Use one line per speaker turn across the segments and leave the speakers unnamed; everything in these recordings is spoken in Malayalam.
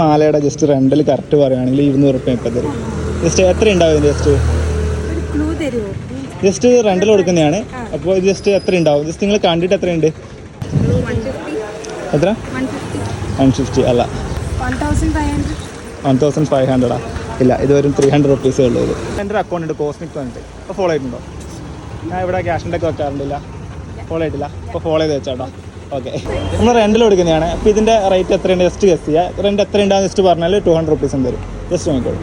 മാലയുടെ ജസ്റ്റ് റെൻ്റൽ കറക്റ്റ് പറയുകയാണെങ്കിൽ 200 റുപ്യ ഇപ്പം തരും. ജസ്റ്റ് എത്ര ഉണ്ടാവും? ജസ്റ്റ് റെൻ്റൽ കൊടുക്കുന്നതാണ്. അപ്പോൾ ജസ്റ്റ് എത്ര ഉണ്ടാവും? ജസ്റ്റ് നിങ്ങൾ കണ്ടിട്ട് എത്രയുണ്ട്? എത്ര? 150 അല്ല, 1500 ഇല്ല, ഇത് വരും 300 റുപ്പീസേ ഉള്ളൂ. ഇത് എൻ്റെ ഒരു അക്കൗണ്ട് ഉണ്ട്, കോസ്മിക് വന്നിട്ട്. അപ്പോൾ ഫോളോ ചെയ്തിട്ടുണ്ടോ? ഞാൻ ഇവിടെ ക്യാഷ് ഒക്കെ വെക്കാറുണ്ടില്ല, ഫോളോ ചെയ്തിട്ടില്ല. അപ്പോൾ ഫോളോ ചെയ്ത് വെച്ചാട്ടോ. ഓക്കെ, നമ്മൾ റെൻ്റിൽ കൊടുക്കുന്നതാണ്. അപ്പോൾ ഇതിൻ്റെ റേറ്റ് എത്രയുണ്ട് ജസ്റ്റ് ഗസ് ചെയ്യുക. റെൻ്റ് എത്ര ഉണ്ടാകുന്ന ജസ്റ്റ് പറഞ്ഞാൽ 200 റുപ്പീസും തരും. ജസ്റ്റ് നോക്കിക്കോളൂ,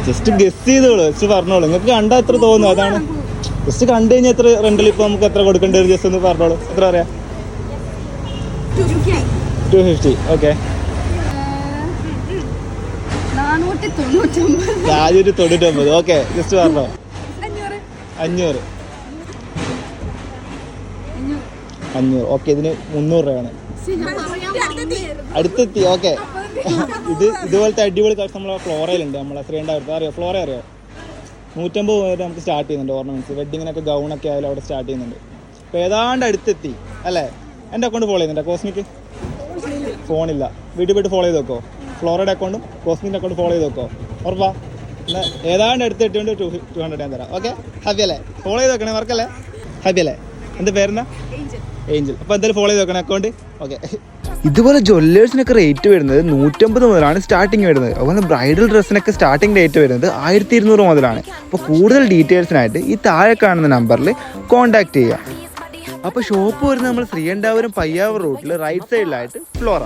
ജസ്റ്റ് ഗസ് ചെയ്തോളൂ, ജസ്റ്റ് പറഞ്ഞോളൂ. നിങ്ങൾക്ക് കണ്ടാൽ എത്ര തോന്നുന്നു അതാണ്. ജസ്റ്റ് കണ്ടു കഴിഞ്ഞാൽ എത്ര റെൻ്റിൽ ഇപ്പോൾ നമുക്ക് എത്ര കൊടുക്കേണ്ടി വരും ജസ്റ്റ് ഒന്ന് പറഞ്ഞോളൂ. എത്ര പറയാം? 250. ഓക്കെ, 499. ഓക്കെ, ജസ്റ്റ് പറഞ്ഞോ. 500. ഓക്കെ, ഇതിന് 300 രൂപയാണ്. അടുത്തെത്തി. ഓക്കെ, ഇതുപോലത്തെ അടിപൊളി കളക്ഷൻ നമ്മളെ ഫ്ലോറയിലുണ്ട്. നമ്മളെ ശ്രീകണ്ഠപുരത്ത് അറിയോ? ഫ്ലോറ അറിയോ? 150 വരെ നമുക്ക് സ്റ്റാർട്ട് ചെയ്യുന്നുണ്ട്. ഓർണമെൻറ്റ്സ്, വെഡിങ്ങിനൊക്കെ ഗൗണൊക്കെ ആയാലും അവിടെ സ്റ്റാർട്ട് ചെയ്യുന്നുണ്ട്. അപ്പോൾ ഏതാണ്ട് അടുത്തെത്തി അല്ലേ? എൻ്റെ അക്കൗണ്ട് ഫോളോ ചെയ്യുന്നുണ്ടോ? കോസ്മിക്ക് ഫോണില്ല, വീട്ടിൽ പോയിട്ട് ഫോളോ ചെയ്ത് നോക്കോ. ഫ്ലോറയുടെ അക്കൗണ്ടും കോസ്മിൻ്റെ അക്കൗണ്ട് ഫോളോ ചെയ്ത് നോക്കോ. ഉറപ്പാ? എന്നാൽ ഏതാണ്ട് അടുത്തെത്തിയോണ്ട് 200 ഞാൻ തരാം. ഓക്കെ, ഹാപ്പി അല്ലേ? ഫോളോ ചെയ്ത് നോക്കണേ, വർക്കല്ലേ? ഹാപ്പി അല്ലേ? എൻ്റെ പേരെന്താ? ഏഞ്ചൽ. അപ്പോൾ എന്തായാലും ഫോളോ ചെയ്ത് നോക്കണേ അക്കൗണ്ട്. ഓക്കെ, ഇതുപോലെ ജ്വല്ലേഴ്സിനൊക്കെ റേറ്റ് വരുന്നത് 150 മുതലാണ് സ്റ്റാർട്ടിങ് വരുന്നത്. അതുപോലെ ബ്രൈഡൽ ഡ്രസ്സിനൊക്കെ സ്റ്റാർട്ടിങ് റേറ്റ് വരുന്നത് 1200 മുതലാണ്. അപ്പോൾ കൂടുതൽ ഡീറ്റെയിൽസിനായിട്ട് ഈ താഴെ കാണുന്ന നമ്പറിൽ കോൺടാക്ട് ചെയ്യുക. അപ്പോൾ ഷോപ്പ് വരുന്നത് നമ്മൾ ശ്രീകണ്ഠപുരം പയ്യാവൂർ റൂട്ടിൽ റൈറ്റ് സൈഡിലായിട്ട് ഫ്ലോറ.